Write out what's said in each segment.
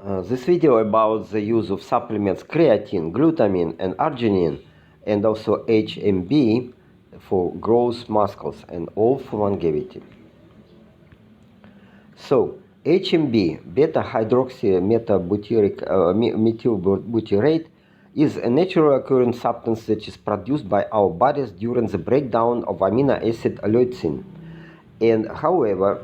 This video about the use of supplements creatine, glutamine, and arginine, and also HMB for growth muscles and all for longevity. So, HMB, Beta-hydroxy-beta-methylbutyrate, is a naturally occurring substance that is produced by our bodies during the breakdown of amino acid leucine. And however,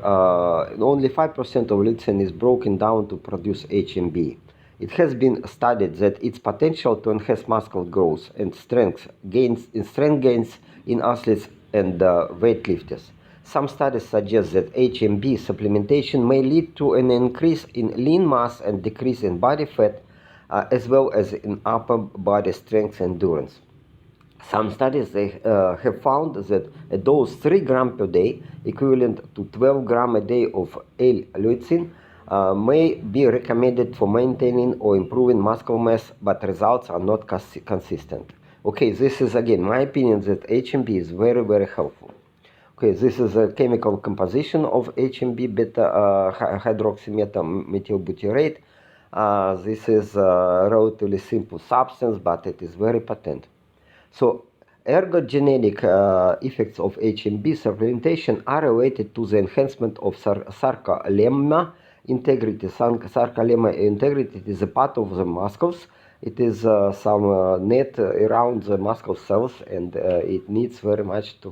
only 5% of leucine is broken down to produce HMB. It has been studied that its potential to enhance muscle growth and strength gains in athletes and weightlifters. Some studies suggest that HMB supplementation may lead to an increase in lean mass and decrease in body fat, as well as in upper body strength and endurance. Some studies have found that a dose 3 grams per day, equivalent to 12 grams a day of L-leucine, may be recommended for maintaining or improving muscle mass, but results are not consistent. Okay, this is again my opinion that HMB is very, very helpful. Okay, this is a chemical composition of HMB, beta-hydroxy-beta-methylbutyrate. This is a relatively simple substance, but it is very potent. So, ergogenetic effects of HMB supplementation are related to the enhancement of sarcolemma integrity. Sarcolemma integrity is a part of the muscles. It is some net around the muscle cells, and it needs very much to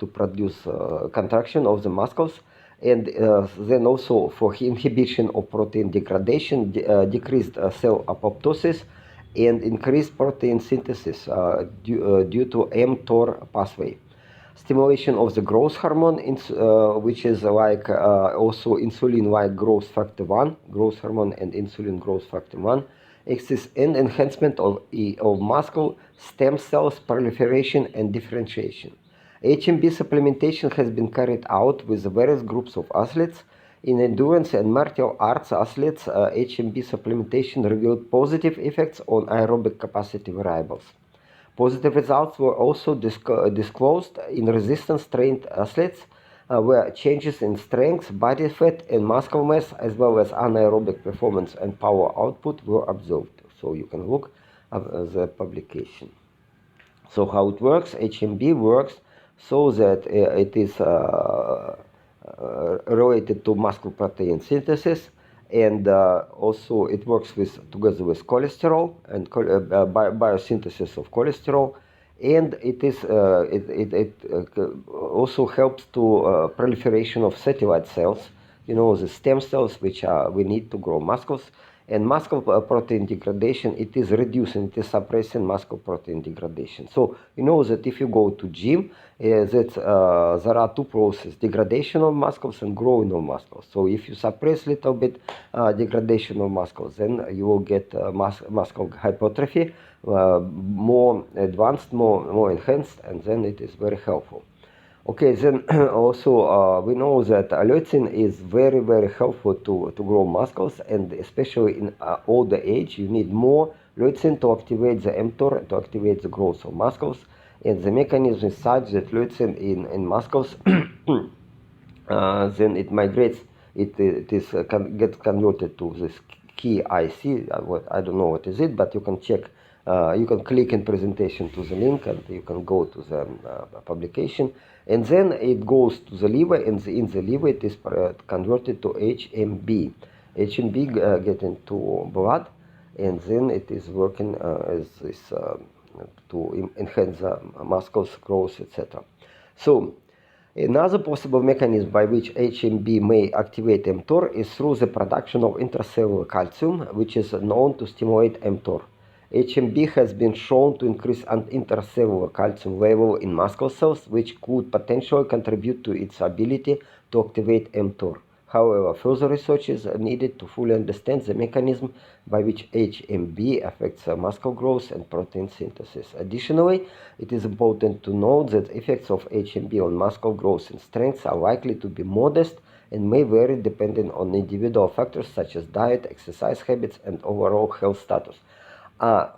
produce contraction of the muscles, and then also for inhibition of protein degradation, decreased cell apoptosis, and increased protein synthesis due to mTOR pathway. Stimulation of the growth hormone, which is like also insulin-like growth factor 1, growth hormone and insulin growth factor 1, axis, and enhancement of muscle stem cells proliferation and differentiation. HMB supplementation has been carried out with various groups of athletes. In endurance and martial arts athletes, HMB supplementation revealed positive effects on aerobic capacity variables. Positive results were also disclosed in resistance-trained athletes, where changes in strength, body fat, and muscle mass, as well as anaerobic performance and power output, were observed. So you can look at the publication. So how it works? HMB works so that it is related to muscle protein synthesis, and also it works together with cholesterol and biosynthesis of cholesterol, and it also helps to proliferation of satellite cells, the stem cells which we need to grow muscles. And muscle protein degradation, it is reducing, it is suppressing muscle protein degradation. So you know that if you go to gym, there are two processes: degradation of muscles and growing of muscles. So if you suppress a little bit degradation of muscles, then you will get muscle hypertrophy, more advanced, more enhanced, and then it is very helpful. Okay, then also we know that leucine is very, very helpful to grow muscles, and especially in older age, you need more leucine to activate the mTOR, to activate the growth of muscles. And the mechanism is such that leucine in muscles, then it migrates, it gets converted to this key IC. I don't know what is it, but you can check. You can click in presentation to the link, and you can go to the publication, and then it goes to the liver, and in the liver it is converted to HMB. HMB get into blood, and then it is working as this to enhance the muscles growth, etc. So another possible mechanism by which HMB may activate mTOR is through the production of intracellular calcium, which is known to stimulate mTOR. HMB has been shown to increase an intracellular calcium level in muscle cells, which could potentially contribute to its ability to activate mTOR. However, further research is needed to fully understand the mechanism by which HMB affects muscle growth and protein synthesis. Additionally, it is important to note that effects of HMB on muscle growth and strength are likely to be modest and may vary depending on individual factors such as diet, exercise habits, and overall health status.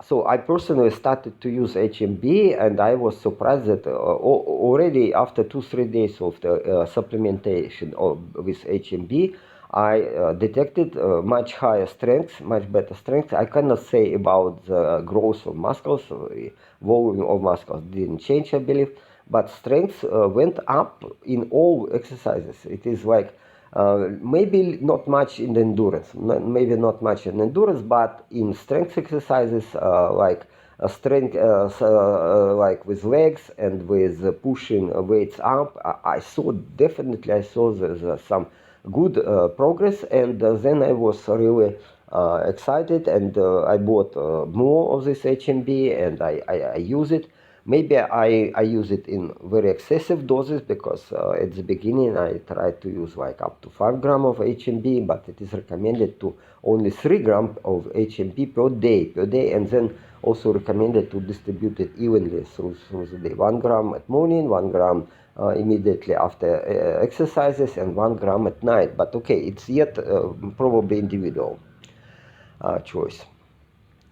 So I personally started to use HMB, and I was surprised that already after 2-3 days of the supplementation with HMB, I detected much higher strength, much better strength. I cannot say about the growth of muscles, volume of muscles didn't change, I believe, but strength went up in all exercises. It is like maybe not much in the endurance, maybe not much in endurance, but in strength exercises like strength, like with legs and with pushing weights up, I saw definitely I saw there's some good progress, and then I was really excited, and I bought more of this HMB, and I use it. Maybe I use it in very excessive doses, because at the beginning I tried to use like up to 5 grams of HMB, but it is recommended to only 3 grams of HMB per day, and then also recommended to distribute it evenly through the day. 1 gram at morning, 1 gram immediately after exercises, and 1 gram at night. But okay, it's yet probably individual choice.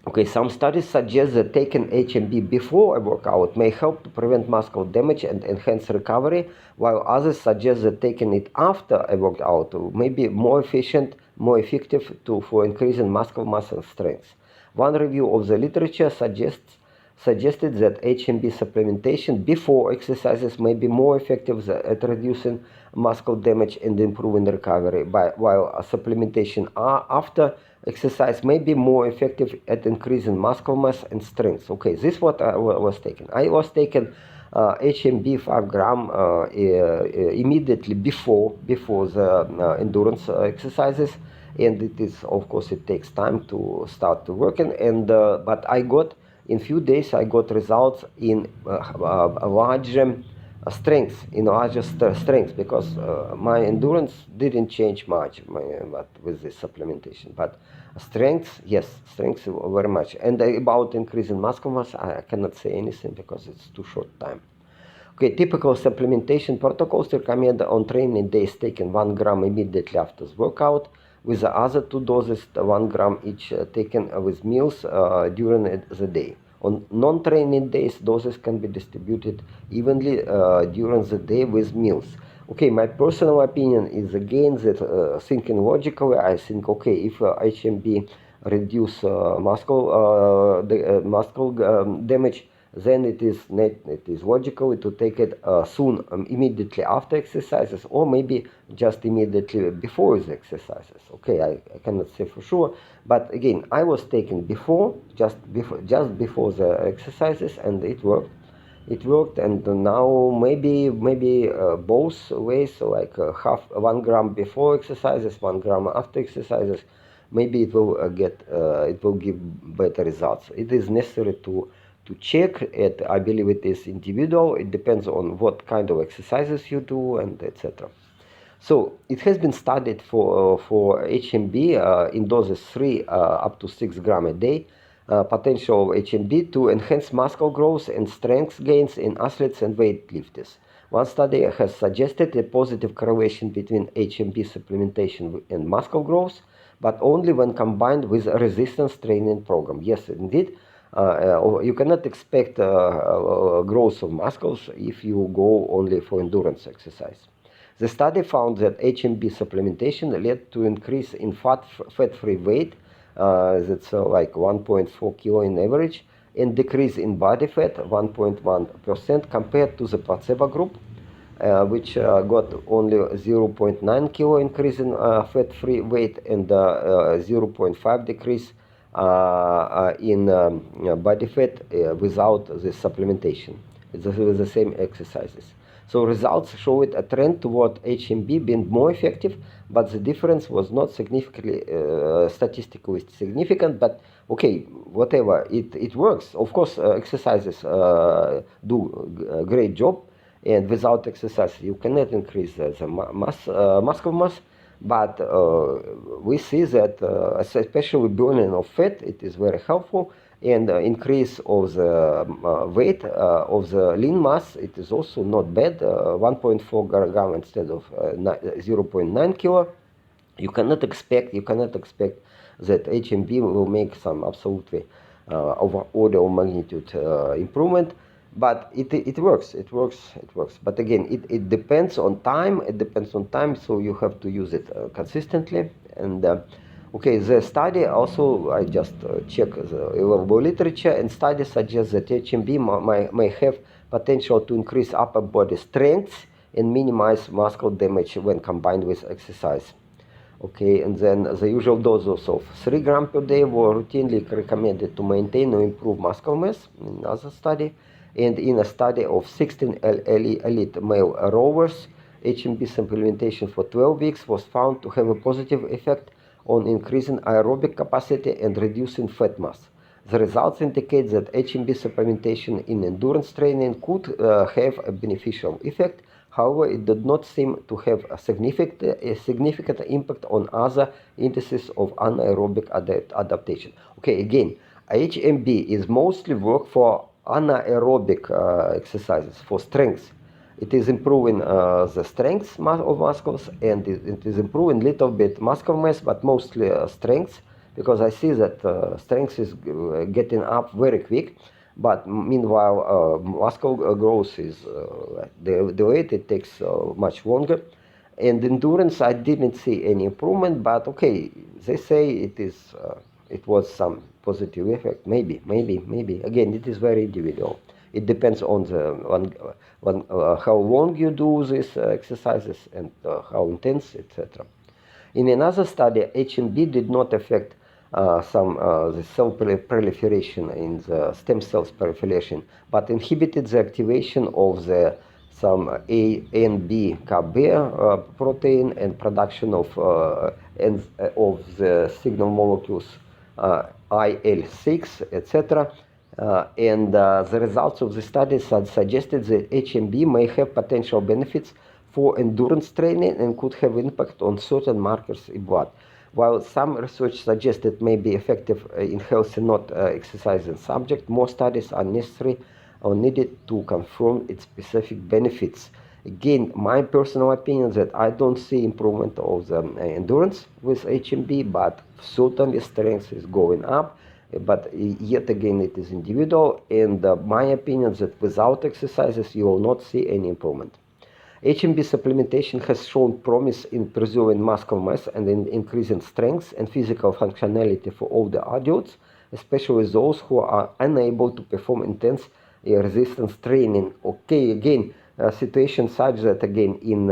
Okay, some studies suggest that taking HMB before a workout may help to prevent muscle damage and enhance recovery, while others suggest that taking it after a workout may be more efficient, more effective for increasing muscle mass and strength. One review of the literature suggested that HMB supplementation before exercises may be more effective at reducing muscle damage and improving recovery, while supplementation after exercise may be more effective at increasing muscle mass and strength. Okay, this is what I was taking. I was taking HMB 5 gram immediately before the endurance exercises, and it is, of course, it takes time to start to working. And but I got in few days I got results in a larger strength, because my endurance didn't change much but with this supplementation, but strength, yes, strength very much. And about increasing muscle mass, I cannot say anything because it's too short time. Okay, typical supplementation protocols recommend on training days taking 1 gram immediately after the workout, with the other 2 doses 1 gram each taken with meals during the day. On non-training days, doses can be distributed evenly during the day with meals. Okay, my personal opinion is again that thinking logically, I think, okay, if HMB reduce muscle damage, then it is logical to take it soon, immediately after exercises, or maybe just immediately before the exercises. Okay, I cannot say for sure, but again, I was taking just before the exercises, and it worked. It worked, and now maybe both ways, so like 1 gram before exercises, 1 gram after exercises, maybe it will it will give better results. It is necessary to check it. I believe it is individual. It depends on what kind of exercises you do, and etc. So it has been studied for HMB in doses 3 up to 6 grams a day. Potential of HMB to enhance muscle growth and strength gains in athletes and weightlifters. One study has suggested a positive correlation between HMB supplementation and muscle growth, but only when combined with a resistance training program. Yes, indeed. You cannot expect growth of muscles if you go only for endurance exercise. The study found that HMB supplementation led to increase in fat-free weight, that's like 1.4 kilo in average, and decrease in body fat 1.1% compared to the placebo group, which got only 0.9 kilo increase in fat-free weight and 0.5 decrease in body fat without the supplementation. It's with the same exercises. So results showed a trend toward HMB being more effective, but the difference was not significantly statistically significant. But okay, whatever, it works. Of course, exercises do a great job, and without exercise you cannot increase the muscle mass. But we see that especially burning of fat, it is very helpful, and increase of the weight of the lean mass, it is also not bad. 1.4 gram instead of 0.9 kilo. You cannot expect that HMB will make some absolutely of order of magnitude improvement. but it works. But again, it depends on time. So you have to use it consistently. And okay, the study also, I just check the available literature, and studies suggest that HMB may have potential to increase upper body strength and minimize muscle damage when combined with exercise. Okay, and then the usual doses of 3 grams per day were routinely recommended to maintain or improve muscle mass in another study. And in a study of 16 elite male rowers, HMB supplementation for 12 weeks was found to have a positive effect on increasing aerobic capacity and reducing fat mass. The results indicate that HMB supplementation in endurance training could have a beneficial effect. However, it did not seem to have a significant impact on other indices of anaerobic adaptation. Okay, again, HMB is mostly work for anaerobic exercises, for strength. It is improving the strength of muscles, and it is improving a little bit muscle mass, but mostly strength, because I see that strength is getting up very quick. But meanwhile, muscle growth is the weight, it takes much longer. And endurance, I didn't see any improvement, but okay, they say it was some positive effect. Maybe. Again, it is very individual. It depends on how long you do these exercises and how intense, etc. In another study, HMB did not affect the cell proliferation in the stem cells proliferation, but inhibited the activation of some A and B CAB protein and production of the signal molecules IL-6, etc. And the results of the studies suggested that HMB may have potential benefits for endurance training and could have impact on certain markers in blood. While some research suggests it may be effective in healthy, not exercising subjects, more studies are necessary or needed to confirm its specific benefits. Again, my personal opinion is that I don't see improvement of the endurance with HMB, but certainly strength is going up. But yet again, it is individual, and my opinion is that without exercises, you will not see any improvement. HMB supplementation has shown promise in preserving muscle mass and in increasing strength and physical functionality for older adults, especially those who are unable to perform intense resistance training. Okay, again, situation such that again in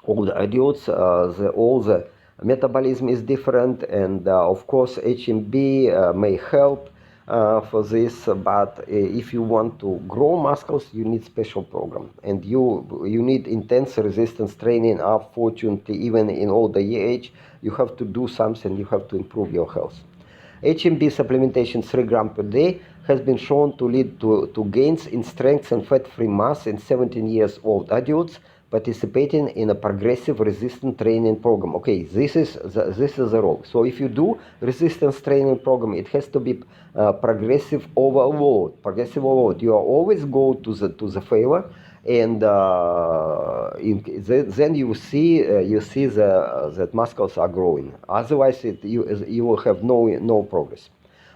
older adults, all the metabolism is different, and of course HMB may help for this, but if you want to grow muscles, you need special program, and you need intense resistance training. Unfortunately, even in older age, you have to do something. You have to improve your health. HMB supplementation 3 grams per day has been shown to lead to gains in strength and fat-free mass in 17 years old adults participating in a progressive resistance training program. Okay, this is the role. So if you do resistance training program, it has to be progressive overload. You always go to the failure, and then you see that muscles are growing. Otherwise, you will have no progress.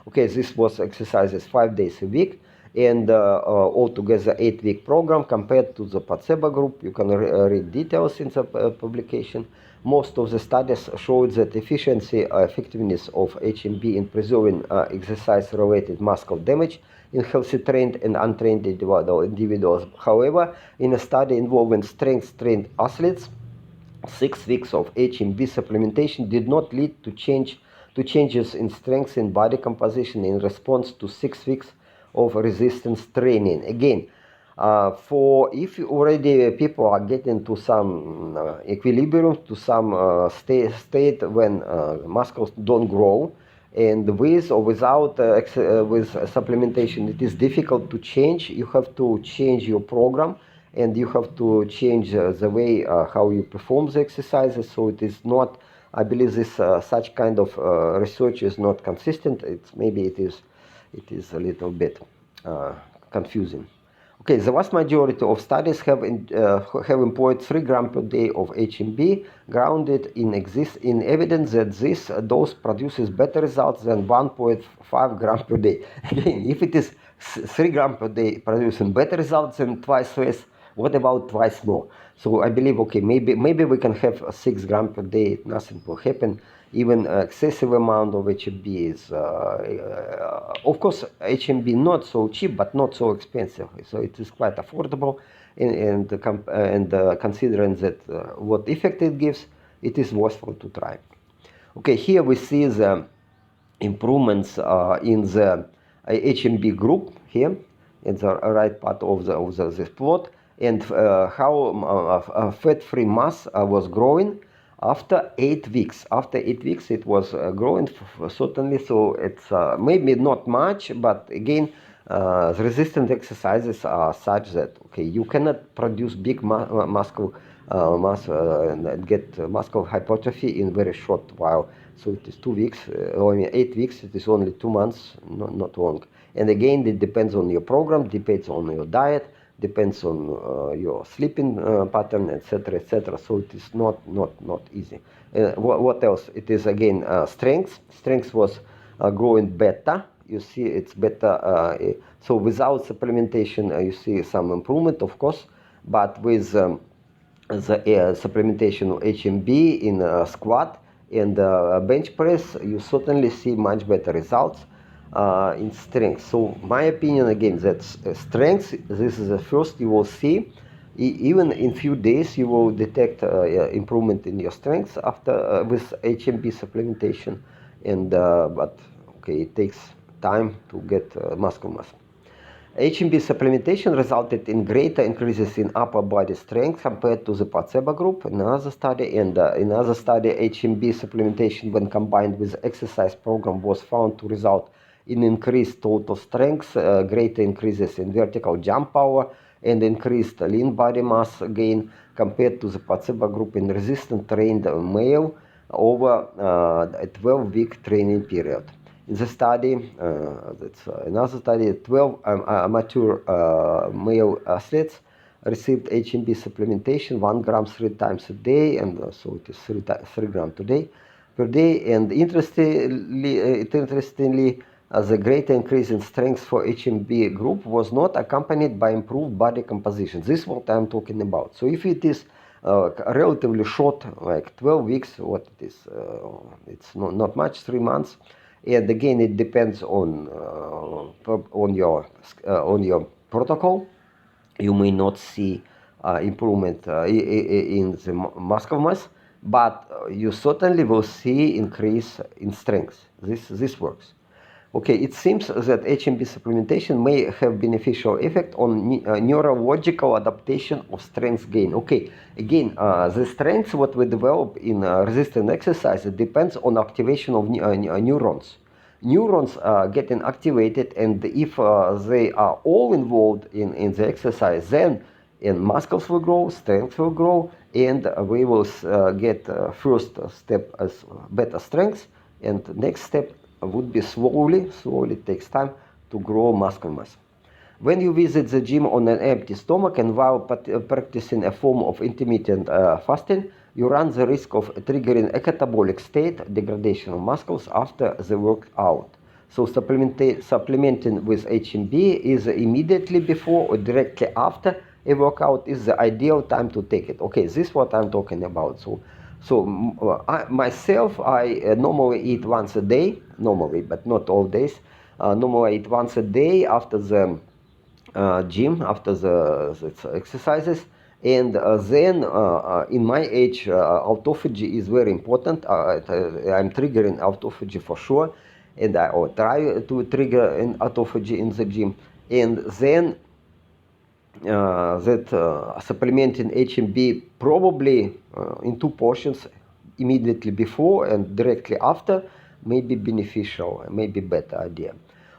Okay, this was exercises 5 days a week, and altogether 8-week program compared to the placebo group. You can read details in the publication. Most of the studies showed that effectiveness of HMB in preserving exercise-related muscle damage in healthy trained and untrained individuals. However, in a study involving strength-trained athletes, 6 weeks of HMB supplementation did not lead to changes in strength and body composition in response to 6 weeks of resistance training. Again, for if already people are getting to some equilibrium, to some state when muscles don't grow, and with or without with supplementation, it is difficult to change. You have to change your program, and you have to change the way how you perform the exercises. So it is not, I believe this such kind of research is not consistent. Maybe it is a little bit confusing. Okay, the vast majority of studies have employed 3 grams per day of HMB, grounded in evidence that this dose produces better results than 1.5 grams per day. Again, if it is 3 grams per day producing better results than twice less. What about twice more? So I believe, okay, maybe we can have 6 grams per day, nothing will happen. Even excessive amount of HMB is, of course, HMB not so cheap, but not so expensive. So it is quite affordable, and considering that what effect it gives, it is worthwhile to try. Okay, here we see the improvements in the HMB group here in the right part of this plot, and how fat-free mass was growing after 8 weeks. After 8 weeks, it was growing certainly. So it's maybe not much, but again, the resistant exercises are such that, okay, you cannot produce big muscle get muscle hypertrophy in very short while. So it is 2 weeks, or 8 weeks. It is only 2 months, not long. And again, it depends on your program, depends on your diet, depends on your sleeping pattern, etc., etc. So it is not easy. What else? It is again strength. Strength was growing better. You see, it's better. So without supplementation, you see some improvement, of course, but with the supplementation of HMB in squat and bench press, you certainly see much better results in strength. So my opinion again, that strength, this is the first you will see. Even in few days you will detect improvement in your strength after with HMB supplementation, and but okay, it takes time to get muscle mass. HMB supplementation resulted in greater increases in upper body strength compared to the placebo group in another study, and in another study, HMB supplementation when combined with exercise program was found to result in increased total strength, greater increases in vertical jump power, and increased lean body mass gain compared to the placebo group in resistant trained male over a 12-week training period. In the study, that's another study, 12 amateur male athletes received HMB supplementation 1 gram 3 times a day, and so it is 3 grams per day. And interestingly, the greater increase in strength for HMB group was not accompanied by improved body composition. This is what I'm talking about. So if it is relatively short, like 12 weeks, what it is, it's not much, 3 months. And again, it depends on your protocol. You may not see improvement in the muscle mass, but you certainly will see increase in strength. This works. Okay, it seems that HMB supplementation may have beneficial effect on neurological adaptation of strength gain. Okay, again, the strength what we develop in resistant exercise, it depends on activation of neurons. Neurons are getting activated, and if they are all involved in the exercise, then muscles will grow, strength will grow, and we will get first step as better strength, and next step would be slowly, it takes time to grow muscle mass. When you visit the gym on an empty stomach and while practicing a form of intermittent fasting, you run the risk of triggering a catabolic state, degradation of muscles after the workout. So supplementing with HMB is immediately before or directly after a workout is the ideal time to take it. Okay, this is what I'm talking about. So myself, I normally eat once a day, normally, but not all days. Normally I eat once a day after the gym, after the exercises. And then in my age, autophagy is very important. I'm triggering autophagy for sure, and I try to trigger an autophagy in the gym. And then supplementing HMB probably in 2 portions, immediately before and directly after, may be beneficial, may be better idea.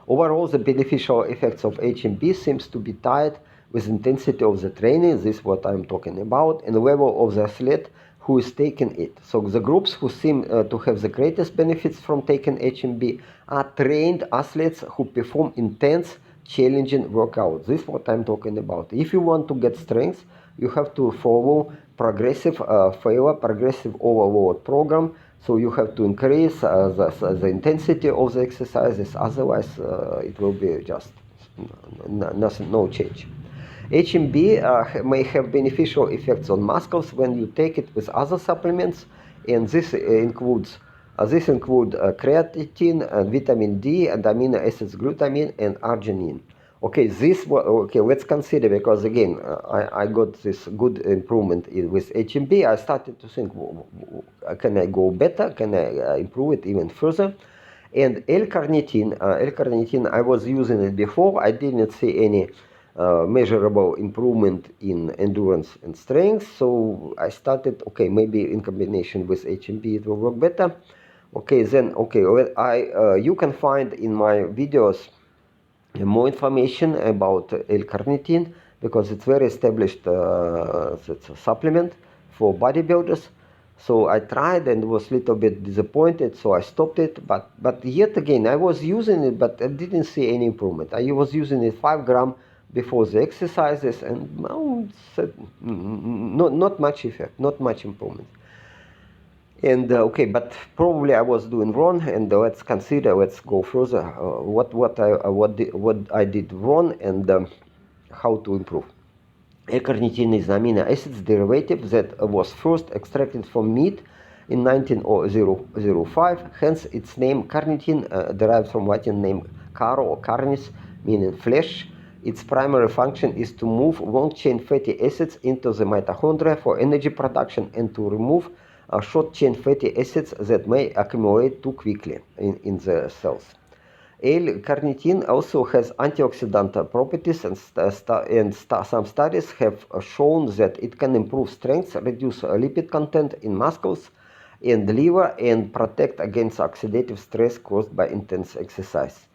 Overall, the beneficial effects of HMB seems to be tied with intensity of the training, this is what I'm talking about, and the level of the athlete who is taking it. So the groups who seem to have the greatest benefits from taking HMB are trained athletes who perform intense, challenging workouts. This is what I'm talking about. If you want to get strength, you have to follow progressive progressive overload program. So you have to increase the intensity of the exercises, otherwise it will be just nothing, no change. HMB may have beneficial effects on muscles when you take it with other supplements, and this include creatine and vitamin D and amino acids glutamine and arginine. Okay, let's consider, because again, I got this good improvement with HMB. I started to think, can I go better? Can I improve it even further? And L-carnitine, I was using it before. I didn't see any measurable improvement in endurance and strength. So I started, okay, maybe in combination with HMB it will work better. Okay, then, okay, you can find in my videos more information about L-carnitine, because it's very established it's a supplement for bodybuilders. So I tried and was a little bit disappointed, so I stopped it. But yet again, I was using it, but I didn't see any improvement. I was using it 5 grams before the exercises, and not much effect, not much improvement. And okay, but probably I was doing wrong, and let's go further what I did wrong, and how to improve. L-carnitine is an amino acids derivative that was first extracted from meat in 1905. Hence its name carnitine, derived from Latin name caro or carnis, meaning flesh. Its primary function is to move long-chain fatty acids into the mitochondria for energy production, and to remove short-chain fatty acids that may accumulate too quickly in the cells. L-carnitine also has antioxidant properties, and some studies have shown that it can improve strength, reduce lipid content in muscles and liver, and protect against oxidative stress caused by intense exercise.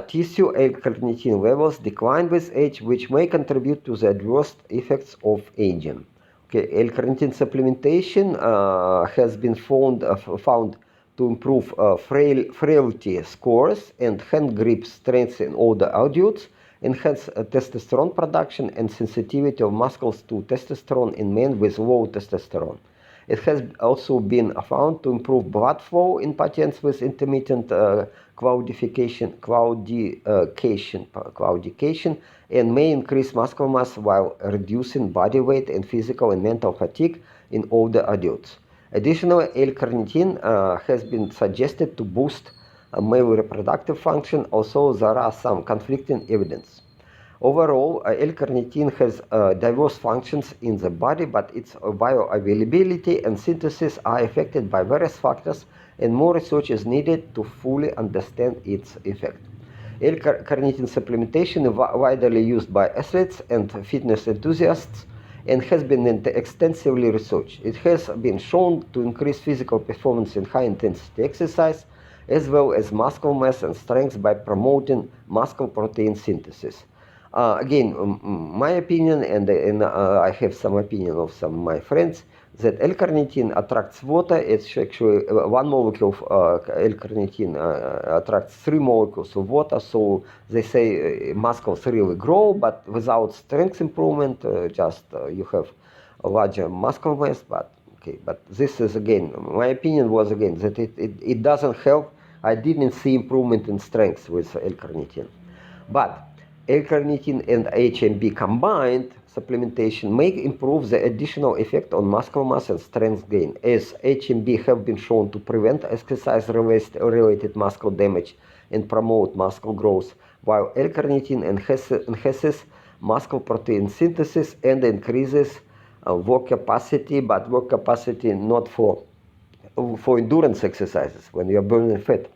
Tissue L-carnitine levels decline with age, which may contribute to the adverse effects of aging. Okay, L-carnitine supplementation has been found to improve frailty scores and hand grip strength in older adults, enhance testosterone production and sensitivity of muscles to testosterone in men with low testosterone. It has also been found to improve blood flow in patients with intermittent claudication, and may increase muscle mass while reducing body weight and physical and mental fatigue in older adults. Additionally, L-carnitine has been suggested to boost male reproductive function, although there are some conflicting evidence. Overall, L-carnitine has diverse functions in the body, but its bioavailability and synthesis are affected by various factors, and more research is needed to fully understand its effect. L-carnitine supplementation is widely used by athletes and fitness enthusiasts, and has been extensively researched. It has been shown to increase physical performance in high-intensity exercise, as well as muscle mass and strength by promoting muscle protein synthesis. Again, my opinion, and I have some opinion of some of my friends, that L-carnitine attracts water. It's actually one molecule of L-carnitine attracts 3 molecules of water, so they say muscles really grow, but without strength improvement, you have a larger muscle mass. But okay, but this is, again, my opinion was, again, that it doesn't help. I didn't see improvement in strength with L-carnitine. But L-carnitine and HMB combined supplementation may improve the additional effect on muscle mass and strength gain, as HMB have been shown to prevent exercise-related muscle damage and promote muscle growth, while L-carnitine enhances muscle protein synthesis and increases work capacity, but work capacity not for endurance exercises when you are burning fat.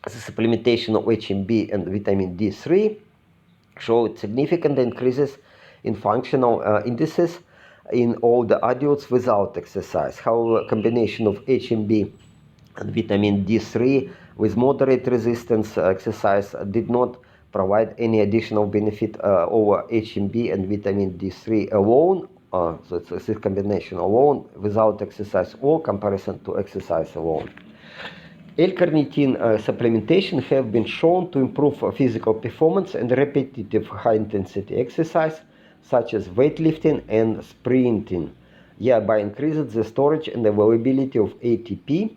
The supplementation of HMB and vitamin D3 showed significant increases in functional indices in all the adults without exercise. However, a combination of HMB and vitamin D3 with moderate resistance exercise did not provide any additional benefit over HMB and vitamin D3 alone. So it's a combination alone without exercise, or comparison to exercise alone. L-carnitine supplementation have been shown to improve physical performance and repetitive high-intensity exercise, such as weightlifting and sprinting, by increasing the storage and availability of ATP,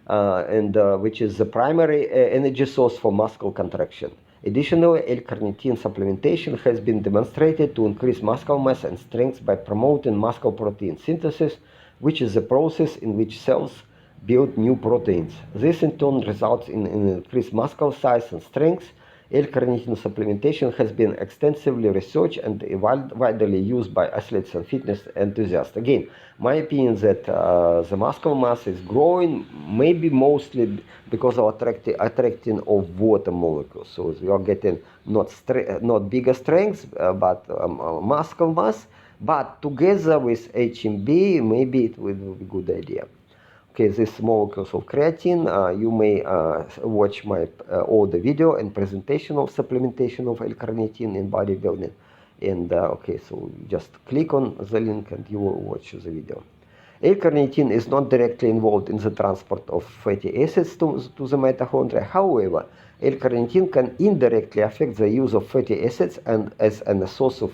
which is the primary energy source for muscle contraction. Additionally, L-carnitine supplementation has been demonstrated to increase muscle mass and strength by promoting muscle protein synthesis, which is the process in which cells build new proteins. This in turn results in increased muscle size and strength. L-carnitine supplementation has been extensively researched and widely used by athletes and fitness enthusiasts. Again, my opinion is that the muscle mass is growing, maybe mostly because of attracting of water molecules. So you are getting not bigger strength, but muscle mass. But together with HMB, maybe it will be a good idea. Okay, these molecules of creatine, you may watch my older video and presentation of supplementation of L-carnitine in bodybuilding. And okay, so just click on the link and you will watch the video. L-carnitine is not directly involved in the transport of fatty acids to the mitochondria. However, L-carnitine can indirectly affect the use of fatty acids and as a source of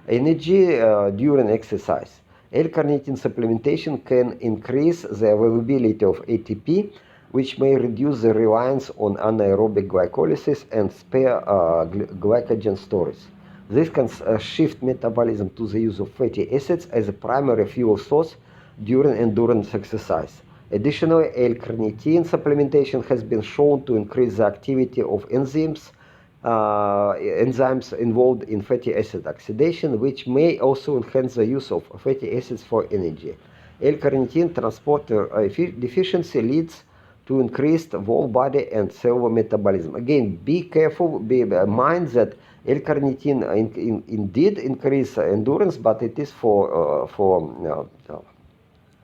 energy during exercise. L-carnitine supplementation can increase the availability of ATP, which may reduce the reliance on anaerobic glycolysis and spare glycogen storage. This can shift metabolism to the use of fatty acids as a primary fuel source during endurance exercise. Additionally, L-carnitine supplementation has been shown to increase the activity of enzymes involved in fatty acid oxidation, which may also enhance the use of fatty acids for energy. L-carnitine transporter deficiency leads to increased whole body and cell metabolism. Again, be careful, mind that L-carnitine indeed increase endurance, but it is for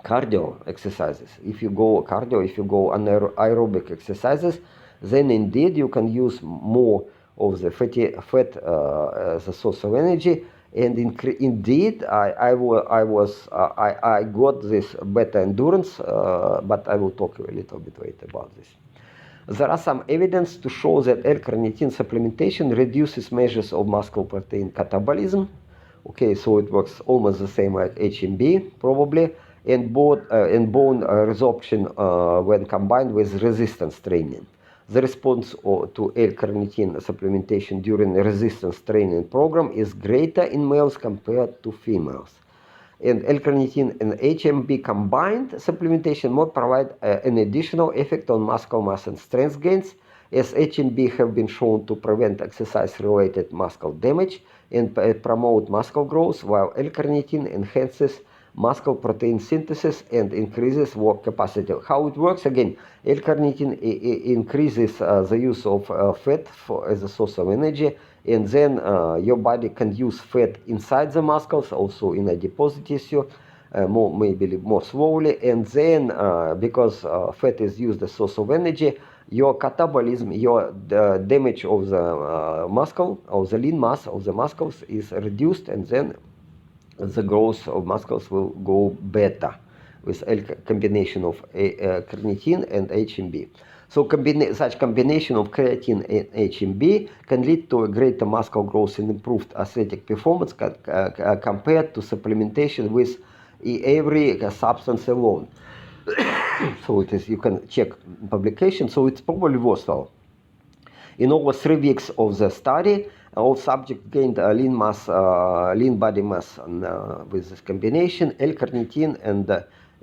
cardio exercises. If you go cardio, if you go anaerobic exercises, then indeed you can use more of the fat as a source of energy, and indeed I got this better endurance, but I will talk a little bit later about this. There are some evidence to show that L-carnitine supplementation reduces measures of muscle protein catabolism. Okay, so it works almost the same like HMB probably, and bone resorption when combined with resistance training. The response to L-carnitine supplementation during a resistance training program is greater in males compared to females. And L-carnitine and HMB combined supplementation may provide an additional effect on muscle mass and strength gains, as HMB have been shown to prevent exercise-related muscle damage and promote muscle growth, while L-carnitine enhances muscle protein synthesis and increases work capacity. How it works? Again, L-carnitine increases the use of fat as a source of energy, and then your body can use fat inside the muscles, also in adipose tissue, maybe more slowly, and then because fat is used as a source of energy, your catabolism, your damage of the muscle, of the lean mass of the muscles is reduced, and then the growth of muscles will go better with combination of carnitine and HMB. So such combination of creatine and HMB can lead to a greater muscle growth and improved athletic performance compared to supplementation with every substance alone. So it is, you can check publication, so it's probably worthwhile. In over 3 weeks of the study, all subjects gained lean body mass with this combination, L-carnitine and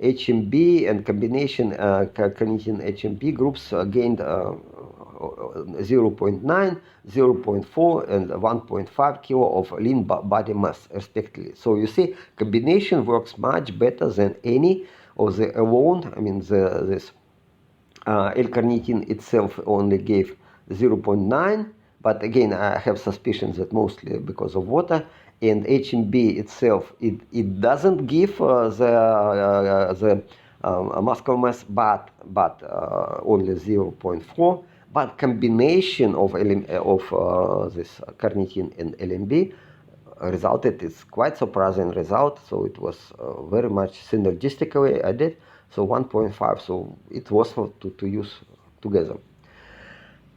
HMB, and combination carnitine HMB groups gained 0.9, 0.4, and 1.5 kilo of lean body mass, respectively. So you see, combination works much better than any of the alone. I mean, this L-carnitine itself only gave 0.9, but again, I have suspicions that mostly because of water. And HMB itself, it doesn't give the muscle mass, but only 0.4. But combination of this carnitine and LMB resulted, it's quite surprising result. So it was very much synergistically added. So 1.5. So it was to use together.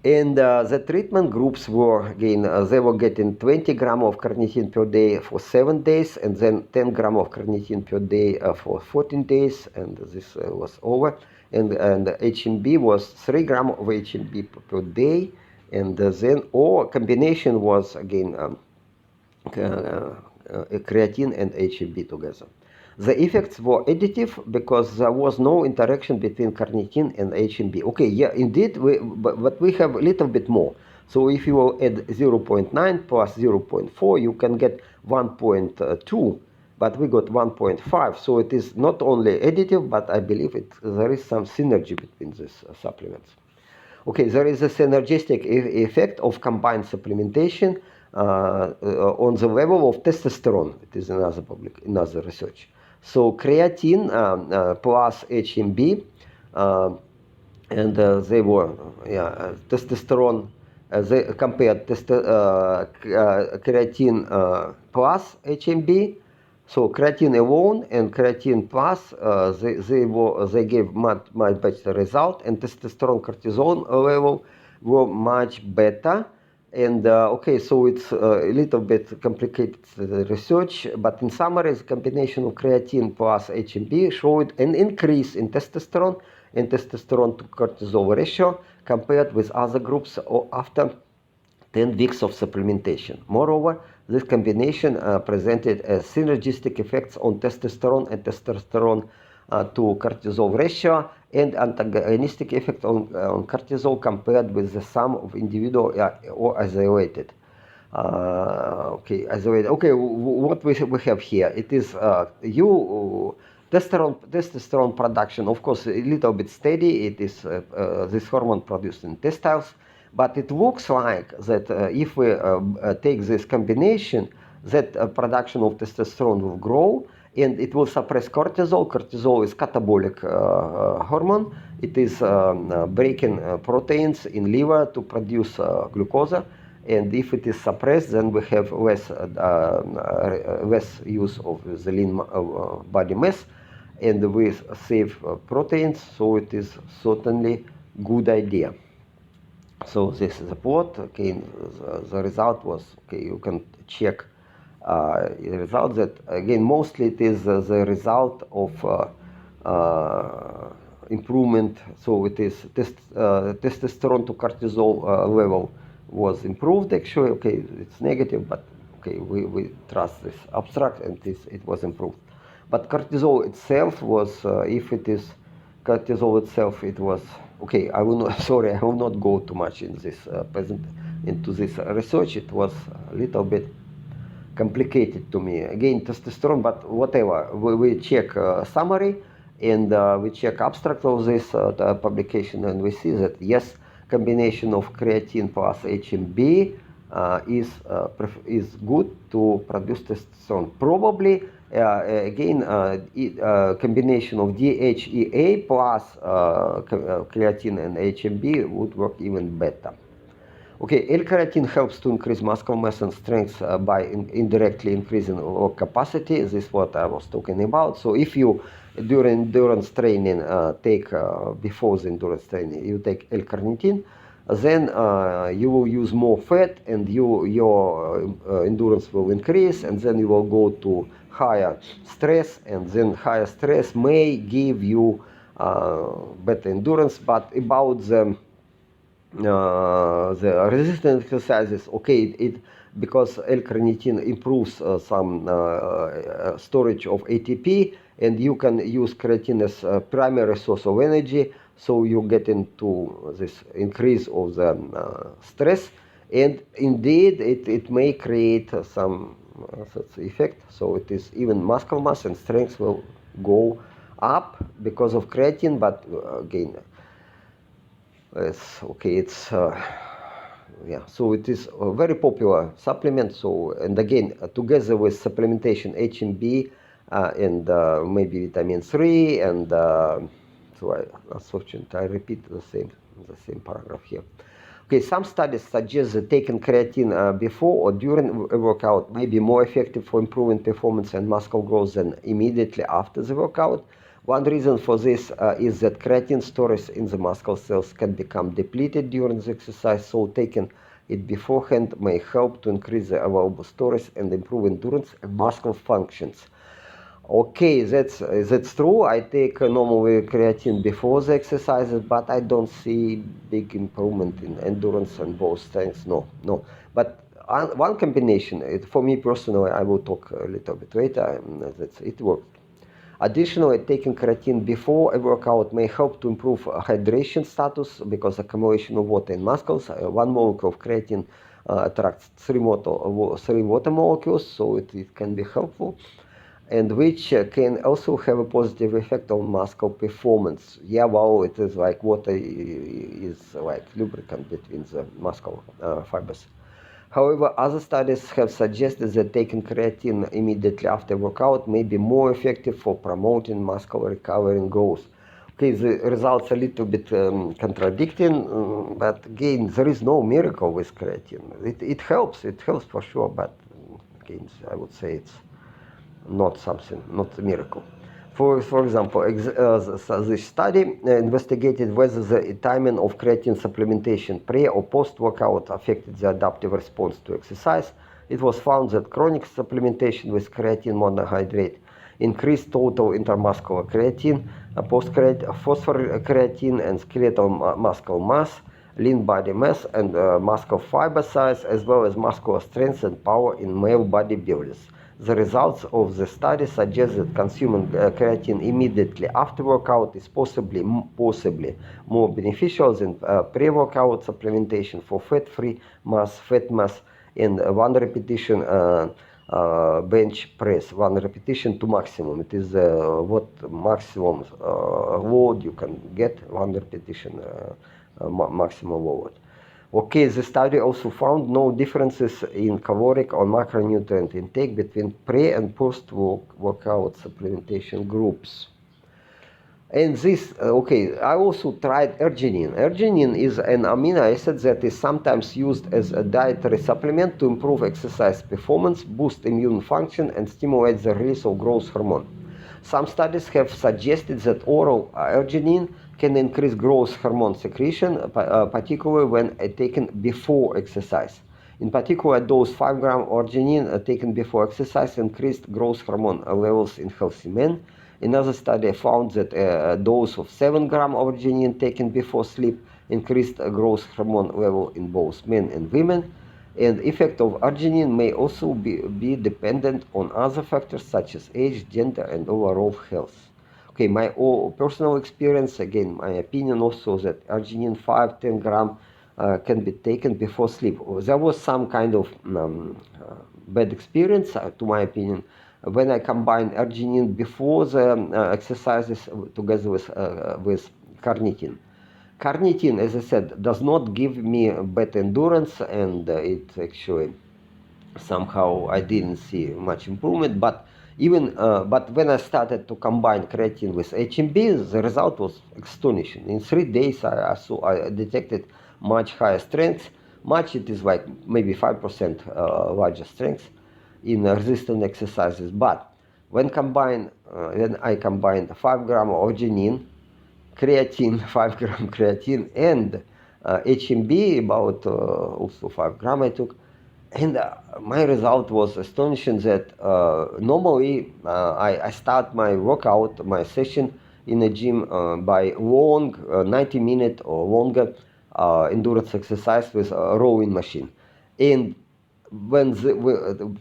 And the treatment groups were, again, they were getting 20 grams of carnitine per day for 7 days, and then 10 grams of carnitine per day for 14 days, and this was over. and HMB was 3 grams of HMB per day, and then or combination was again creatine and HMB together. The effects were additive because there was no interaction between carnitine and HMB. Okay, yeah, indeed, but we have a little bit more. So if you add 0.9 plus 0.4, you can get 1.2, but we got 1.5. So it is not only additive, but I believe there is some synergy between these supplements. Okay, there is a synergistic effect of combined supplementation on the level of testosterone. It is another research. So creatine plus HMB, and they were testosterone. They compared creatine plus HMB. So creatine alone and creatine plus, they gave much better result, and testosterone cortisol level were much better. And okay, so it's a little bit complicated research, but in summary, the combination of creatine plus HMB showed an increase in testosterone and testosterone to cortisol ratio compared with other groups after 10 weeks of supplementation. Moreover, this combination presented synergistic effects on testosterone and testosterone to cortisol ratio, and antagonistic effect on cortisol compared with the sum of individual or isolated. Isolated. Okay, what we have here, it is testosterone production, of course, a little bit steady. It is this hormone produced in testicles, but it looks like that if we take this combination, that production of testosterone will grow, and it will suppress cortisol. Cortisol is catabolic hormone. It is breaking proteins in liver to produce glucose. And if it is suppressed, then we have less use of the lean body mass, and we save proteins. So it is certainly good idea. So this is the plot. Okay, the result was, okay, you can check the result that, again, mostly it is the result of improvement. So it is testosterone to cortisol level was improved, actually. Okay, it's negative, but okay, we trust this abstract, and it was improved. But cortisol itself was, if it is cortisol itself, it was, okay, I will not, sorry, I will not go too much in this into this research. It was a little bit complicated to me. Again, testosterone, but whatever. We check summary, and we check abstract of this publication, and we see that yes, combination of creatine plus HMB is good to produce testosterone. Probably again, combination of DHEA plus creatine and HMB would work even better. Okay, L-carnitine helps to increase muscle mass and strength by indirectly increasing work capacity. This is what I was talking about. So if you, during endurance training, before the endurance training, you take L-carnitine, then you will use more fat, and your endurance will increase, and then you will go to higher stress, and then higher stress may give you better endurance. But about the resistance exercises, okay, because L-carnitine improves some storage of ATP, and you can use creatine as a primary source of energy, so you get into this increase of the stress, and indeed it may create some such effect. So it is even muscle mass and strength will go up because of creatine, but again, it's yeah, so it is a very popular supplement. So, and again, together with supplementation HMB and maybe vitamin 3, and so I repeat the same paragraph here. Okay, some studies suggest that taking creatine before or during a workout may be more effective for improving performance and muscle growth than immediately after the workout. One reason for this is that creatine stores in the muscle cells can become depleted during the exercise, so taking it beforehand may help to increase the available storage and improve endurance and muscle functions. Okay, that's true. I take normally creatine before the exercises, but I don't see big improvement in endurance and both strengths. No, no. But one combination, for me personally, I will talk a little bit later. That's it works. Additionally, taking creatine before a workout may help to improve hydration status because accumulation of water in muscles. One molecule of creatine attracts three water molecules, so it can be helpful, and which can also have a positive effect on muscle performance. Yeah, well, it is like water is like lubricant between the muscle fibers. However, other studies have suggested that taking creatine immediately after workout may be more effective for promoting muscle recovery and growth. Okay, the results a little bit contradicting, but again, there is no miracle with creatine. It helps for sure, but again, I would say it's not something, not a miracle. For example, this study investigated whether the timing of creatine supplementation pre or post-workout affected the adaptive response to exercise. It was found that chronic supplementation with creatine monohydrate increased total intramuscular creatine, phosphocreatine, and skeletal muscle mass, lean body mass, and muscle fiber size, as well as muscular strength and power in male bodybuilders. The results of the study suggest that consuming creatine immediately after workout is possibly more beneficial than pre-workout supplementation for fat-free fat mass, and one repetition bench press, one repetition to maximum. It is what maximum load you can get, one repetition maximum load. Okay, the study also found no differences in caloric or macronutrient intake between pre and post-workout supplementation groups. And this, okay, I also tried arginine. Arginine is an amino acid that is sometimes used as a dietary supplement to improve exercise performance, boost immune function, and stimulate the release of growth hormone. Some studies have suggested that oral arginine can increase growth hormone secretion, particularly when taken before exercise. In particular, dose 5 gram arginine taken before exercise increased growth hormone levels in healthy men. Another study found that a dose of 7 gram arginine taken before sleep increased growth hormone level in both men and women. And effect of arginine may also be dependent on other factors such as age, gender, and overall health. Okay, my personal experience, again, my opinion also that arginine 5-10 gram can be taken before sleep. There was some kind of bad experience, to my opinion, when I combined arginine before the exercises together with carnitine. Carnitine, as I said, does not give me better endurance, and it actually somehow I didn't see much improvement. But but when I started to combine creatine with HMB, the result was astonishing. In 3 days, I detected much higher strength. It is like maybe 5% larger strength in resistant exercises. But when I combined 5 gram arginine, creatine, 5 gram creatine, and HMB, about also 5 gram I took, and my result was astonishing that normally I start my workout, my session in the gym by long 90-minute or longer endurance exercise with a rowing machine. And when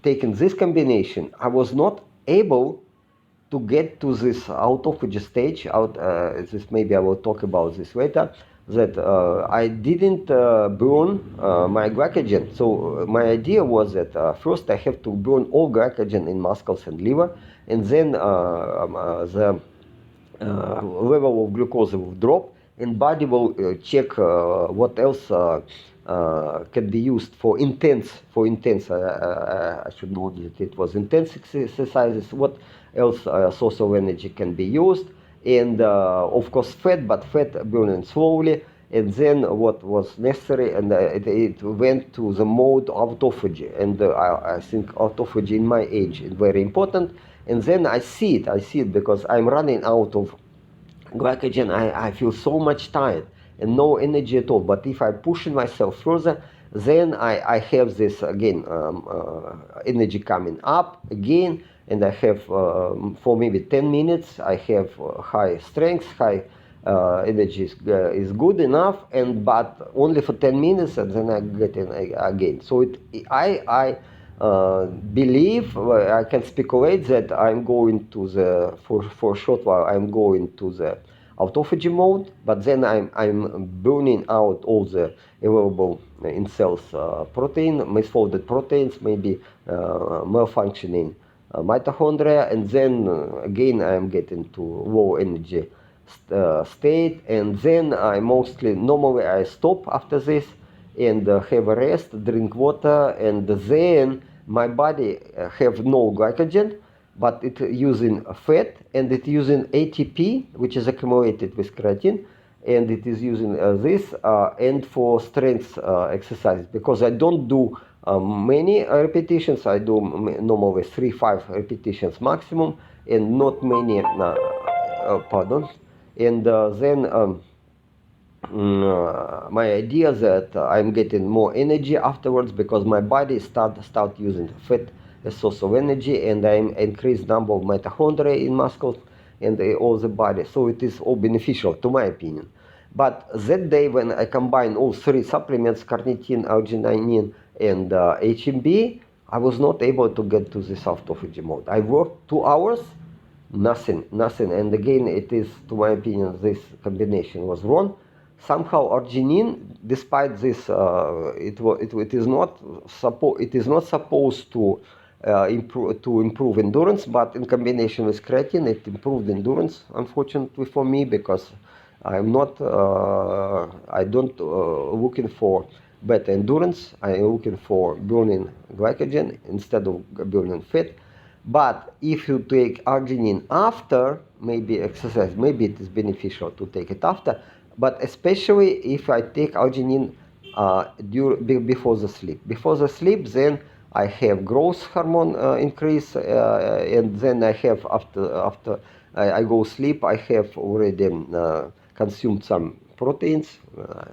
taking this combination, I was not able to get to this autophagy stage. This maybe I will talk about this later. That I didn't burn my glycogen. So my idea was that first I have to burn all glycogen in muscles and liver, and then the level of glucose will drop, and body will check what else can be used for intense. I should know that it was intense exercises. What else source of energy can be used, and of course fat, but fat burning slowly. And then what was necessary, and it went to the mode autophagy, and I think autophagy in my age is very important. And then I see it because I'm running out of glycogen. I feel so much tired and no energy at all. But if I push myself further, then I have this again energy coming up again, and I have for maybe 10 minutes I have high strength, high energy is good enough, and but only for 10 minutes, and then I get in again. So I believe, I can speculate that I'm going to the for a short while I'm going to the autophagy mode, but then I'm burning out all the available in cells protein, misfolded proteins, maybe malfunctioning mitochondria, and then again I'm getting to low energy state, and then I normally I stop after this and have a rest, drink water, and then my body have no glycogen, but it using fat, and it using ATP, which is accumulated with creatine, and it is using this and for strength exercises, because I don't do many repetitions. I do normally 3-5 repetitions maximum, and not many pardon. And then my idea that I'm getting more energy afterwards, because my body start using fat as source of energy, and I increase number of mitochondria in muscles and all the body. So it is all beneficial, to my opinion. But that day when I combine all three supplements, carnitine, arginine, and HMB, I was not able to get to this autophagy mode. I worked 2 hours, nothing. And again, it is, to my opinion, this combination was wrong. Somehow arginine, despite this, it is not supposed to improve endurance, but in combination with creatine, it improved endurance. Unfortunately for me, because I'm not, I don't looking for better endurance. I'm looking for burning glycogen instead of burning fat. But if you take arginine after maybe exercise, maybe it is beneficial to take it after. But especially if I take arginine before the sleep. Before the sleep, then I have growth hormone increase, and then I have after I go sleep, I have already consumed some proteins,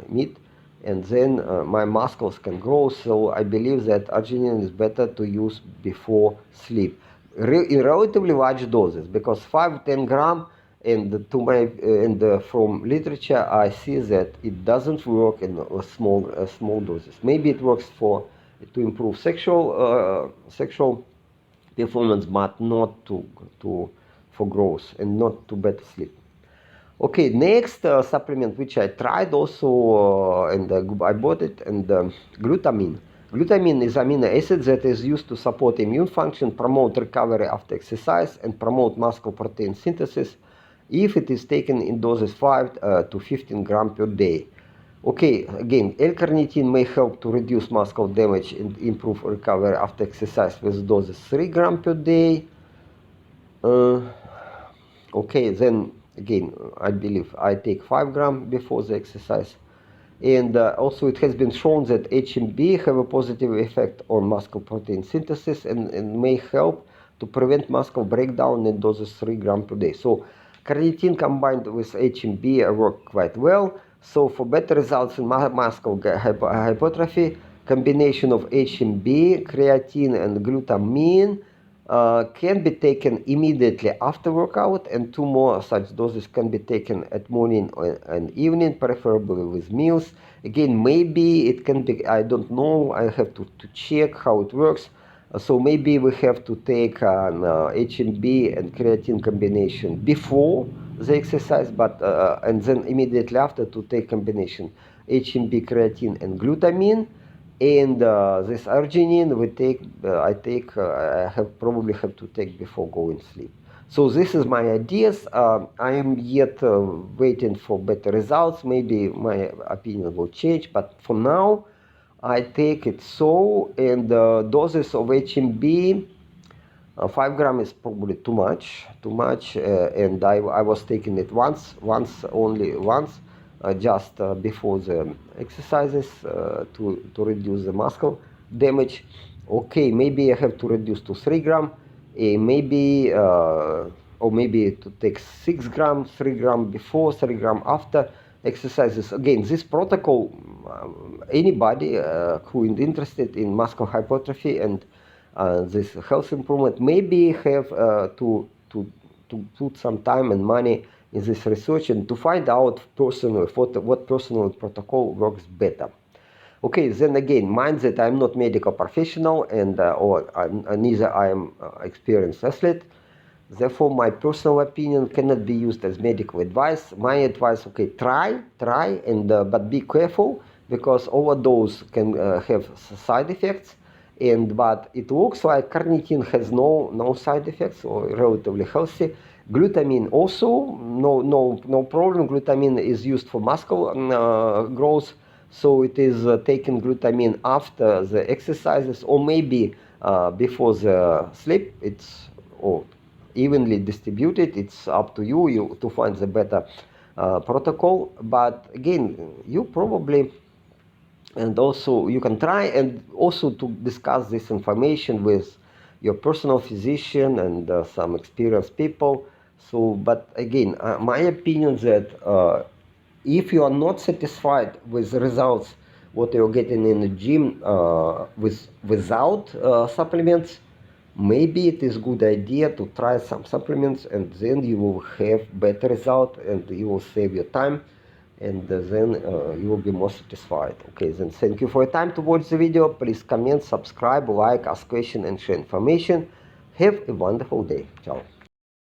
meat, and then my muscles can grow. So I believe that arginine is better to use before sleep in relatively large doses, because 5-10 gram, and from literature I see that it doesn't work in small doses. Maybe it works to improve sexual performance, but not for growth and not to better sleep. Okay, next supplement which I tried also, and I bought it, and glutamine. Glutamine is amino acid that is used to support immune function, promote recovery after exercise, and promote muscle protein synthesis if it is taken in doses 5 to 15 grams per day. Okay, again, L-carnitine may help to reduce muscle damage and improve recovery after exercise with doses 3 grams per day. Okay, then again, I believe I take 5 grams before the exercise. And also it has been shown that HMB have a positive effect on muscle protein synthesis, and may help to prevent muscle breakdown in doses 3 grams per day. So carnitine combined with HMB work quite well. So for better results in muscle hypertrophy, combination of HMB, creatine, and glutamine can be taken immediately after workout, and 2 more such doses can be taken at morning and evening, preferably with meals. Again, maybe it can be, I don't know, I have to check how it works. So maybe we have to take an HMB and creatine combination before the exercise, but and then immediately after to take combination HMB, creatine, and glutamine. And this arginine I probably have to take before going sleep. So this is my ideas. I am yet waiting for better results. Maybe my opinion will change, but for now I take it so. And doses of HMB, 5 grams is probably too much, and I was taking it only once, just before the exercises, to reduce the muscle damage. Okay, maybe I have to reduce to 3 grams, maybe or maybe to take 6 grams, 3 grams before, 3 grams after exercises. Again, this protocol, anybody who is interested in muscle hypertrophy and this health improvement, maybe have to put some time and money in this research and to find out personally what personal protocol works better. Okay, then again, mind that I'm not medical professional and neither I am experienced athlete. Therefore, my personal opinion cannot be used as medical advice. My advice, okay, try, and but be careful, because overdose can have side effects. But it looks like carnitine has no side effects, or relatively healthy. Glutamine also no problem. Glutamine is used for muscle growth, so it is taking glutamine after the exercises, or maybe before the sleep. It's evenly distributed. It's up to you to find the better protocol. But again, you probably, and also you can try and also to discuss this information with your personal physician and some experienced people. So, but again, my opinion that if you are not satisfied with the results what you're getting in the gym without supplements, maybe it is good idea to try some supplements, and then you will have better result and you will save your time, and then you will be more satisfied. Okay, then thank you for your time to watch the video. Please comment, subscribe, like, ask question and share information. Have a wonderful day. Ciao.